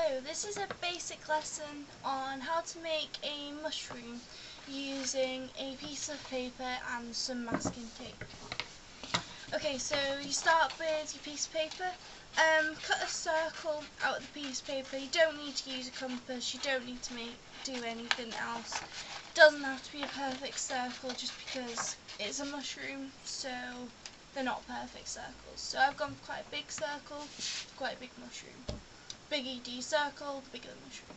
So this is a basic lesson on how to make a mushroom using a piece of paper and some masking tape. Okay, so you start with your piece of paper, cut a circle out of the piece of paper. You don't need to use a compass, you don't need to do anything else. It doesn't have to be a perfect circle just because it's a mushroom, so they're not perfect circles. So I've gone for quite a big circle, quite a big mushroom. Bigger you do your circle, the bigger the mushroom.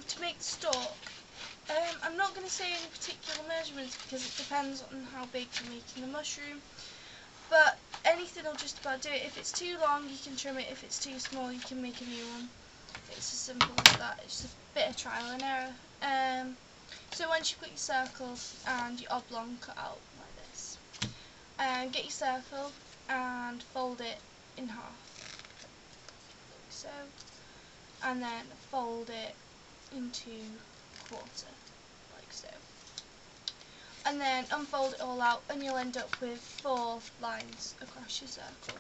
To make the stalk, I'm not going to say any particular measurements because it depends on how big you're making the mushroom, but anything will just about do it. If it's too long you can trim it, if it's too small you can make a new one. It's as simple as that. It's just a bit of trial and error. So once you've got your circle and your oblong cut out like this, get your circle and fold it in half. So, and then fold it into a quarter, like so. And then unfold it all out and you'll end up with 4 lines across your circle.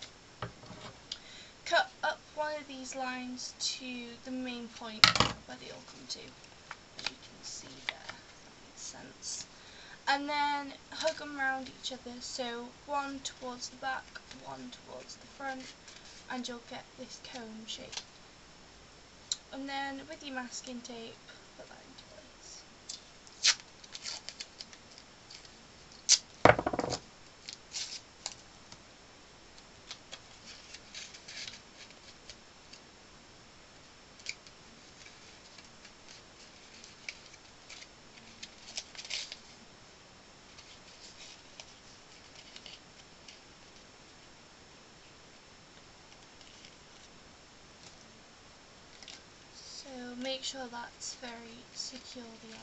Cut up one of these lines to the main point where they all come to, as you can see there, that makes sense. And then hug them round each other, so one towards the back, one towards the front, and you'll get this cone shape. And then with your masking tape, put that into place. So make sure that's very securely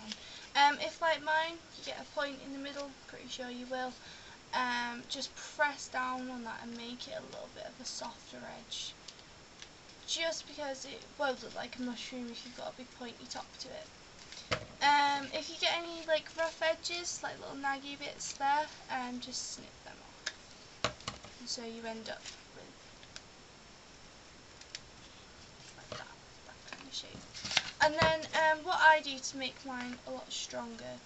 on. If like mine, you get a point in the middle, pretty sure you will, just press down on that and make it a little bit of a softer edge. Just because it won't look like a mushroom if you've got a big pointy top to it. If you get any like rough edges, like little naggy bits there, just snip them off. And so you end up with like that kind of shape. And then what I do to make mine a lot stronger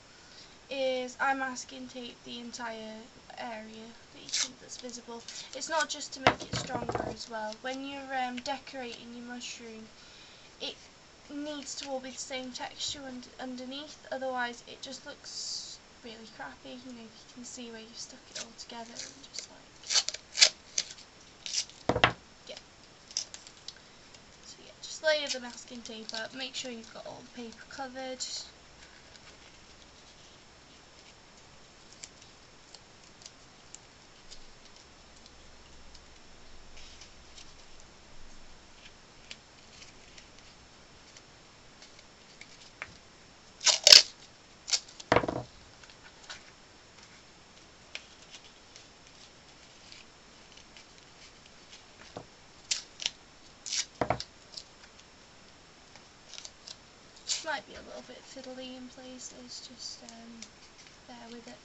is I masking tape the entire area that you think that's visible. It's not just to make it stronger as well. When you're decorating your mushroom, it needs to all be the same texture underneath, otherwise it just looks really crappy. You know, you can see where you've stuck it all together and just like, yeah. So yeah, just layer the masking tape up, make sure you've got all the paper covered. Might be a little bit fiddly in places, just bear with it.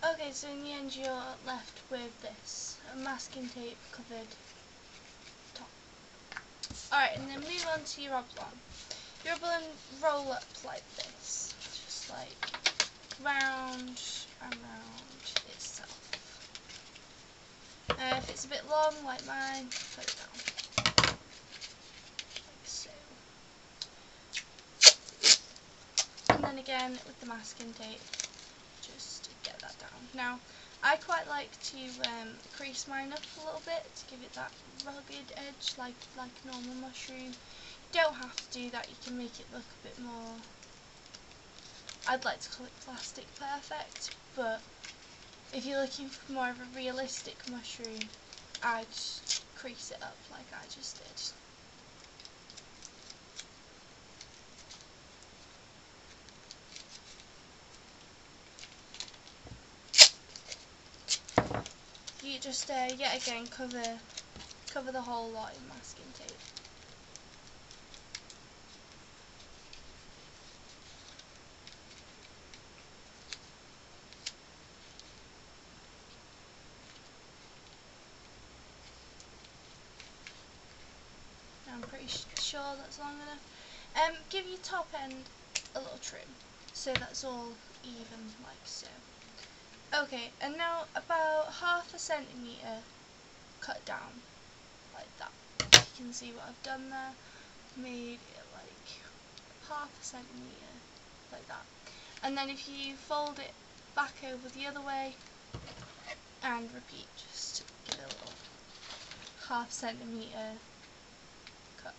Okay, so in the end you're left with this, a masking tape covered top. Alright, and then move on to your oblong. Your oblong roll up like this, just like round and round itself. If it's a bit long like mine, put it down, like so. And then again with the masking tape, just get that down. Now, I quite like to crease mine up a little bit to give it that rugged edge like a normal mushroom. You don't have to do that, you can make it look a bit more I'd like to call it Plastic Perfect, but if you're looking for more of a realistic mushroom, I'd crease it up like I just did. You just yet again cover the whole lot in masking tape. I'm pretty sure that's long enough. Give your top end a little trim so that's all even like so. Okay, and now about ½ centimetre cut down like that. You can see what I've done there. Made it like ½ centimetre like that. And then if you fold it back over the other way and repeat, just to give it a little ½ centimetre cut.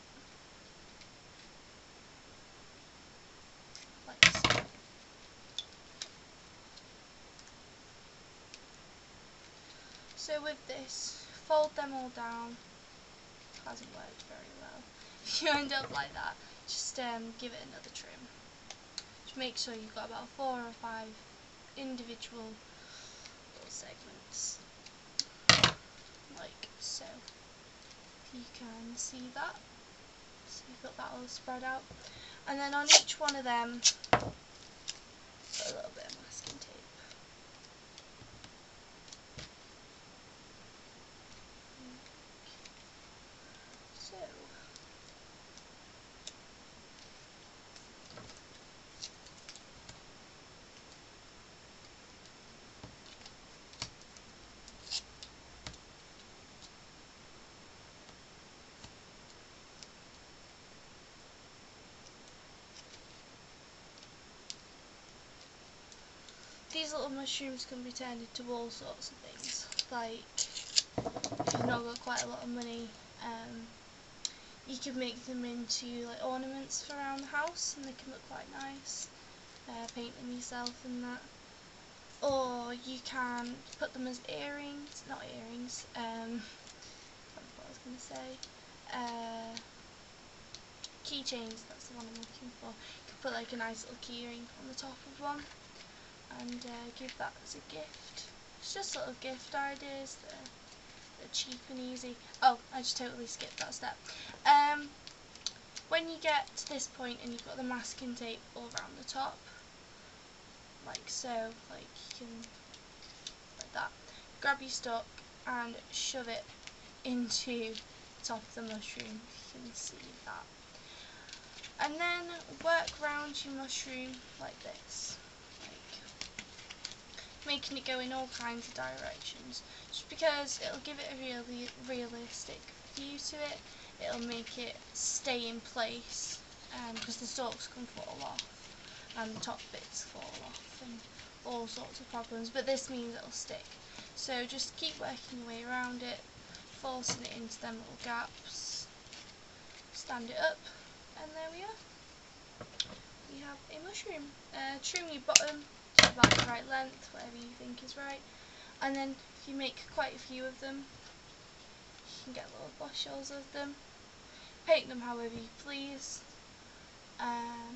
Like so. So with this, fold them all down. Hasn't worked very well. If you end up like that, just give it another trim. Just make sure you've got about 4 or 5 individual little segments, like so. You can see that. So you've got that all spread out, and then on each one of them, put a little bit of masking tape. So. These little mushrooms can be turned into all sorts of things. Like, if you've not got quite a lot of money, you could make them into like ornaments for around the house, and they can look quite nice. Paint them yourself and that. Or you can put them as earrings, not earrings. I don't know what I was going to say. Keychains. That's the one I'm looking for. You could put like a nice little keyring on the top of one, and give that as a gift. It's just little gift ideas that are cheap and easy. Oh, I just totally skipped that step. When you get to this point and you've got the masking tape all around the top, like so, like you can, like that, grab your stock and shove it into the top of the mushroom. You can see that. And then work around your mushroom like this. Making it go in all kinds of directions, just because it'll give it a really realistic view to it. It'll make it stay in place, because the stalks can fall off and the top bits fall off and all sorts of problems, but this means it'll stick. So just keep working your way around it, forcing it into them little gaps, stand it up, and there we are. We have a mushroom. Trim your bottom to about the right length, whatever you think is right, and then if you make quite a few of them, you can get little bushels of them. Paint them however you please,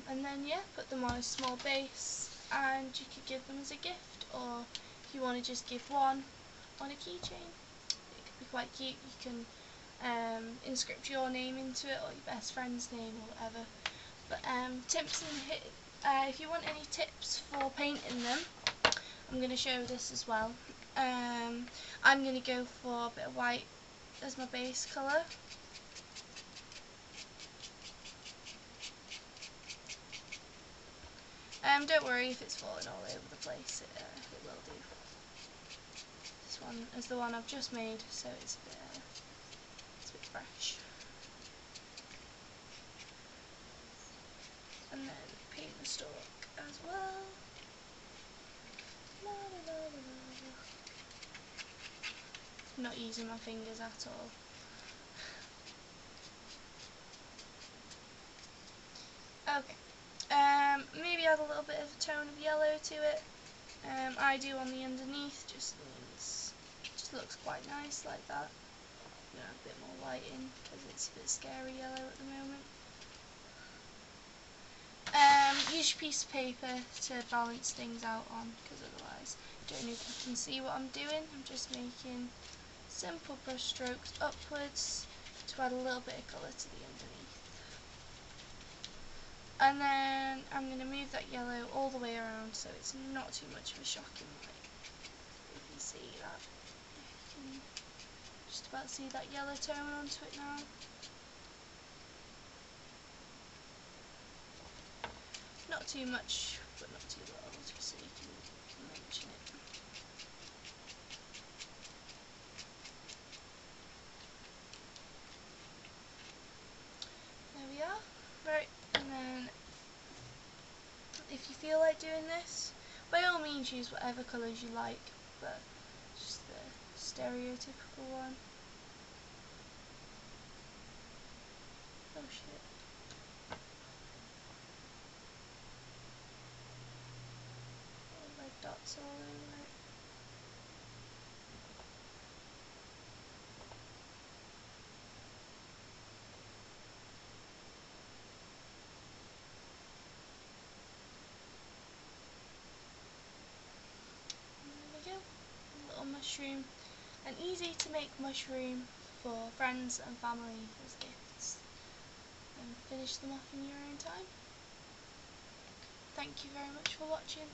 and then yeah, put them on a small base, and you could give them as a gift, or if you want to just give one on a keychain, it could be quite cute. You can inscript your name into it, or your best friend's name, or whatever. But tips and if you want any tips for painting them, I'm going to show this as well. I'm going to go for a bit of white as my base colour. Don't worry if it's falling all over the place, it will do. This one is the one I've just made, so it's a bit fresh. And then paint the stalk as well. La, la, la, la, la. Not using my fingers at all. Okay. Maybe add a little bit of a tone colour to it. I do on the underneath, just looks quite nice like that. I'm gonna have a bit more light in because it's a bit scary yellow at the moment. Use your piece of paper to balance things out on, because otherwise I don't know if you can see what I'm doing. I'm just making simple brush strokes upwards to add a little bit of colour to the underneath. And then I'm going to move that yellow all the way around so it's not too much of a shocking light. You can see that. You can just about see that yellow tone onto it now. Not too much, but not too little, just so you can mention it. There we are. Right, and then if you feel like doing this, by all means use whatever colours you like, but just the stereotypical one. Oh shit. Little red dots all over it. And there we go. A little mushroom. An easy to make mushroom for friends and family as gifts. And finish them off in your own time. Thank you very much for watching.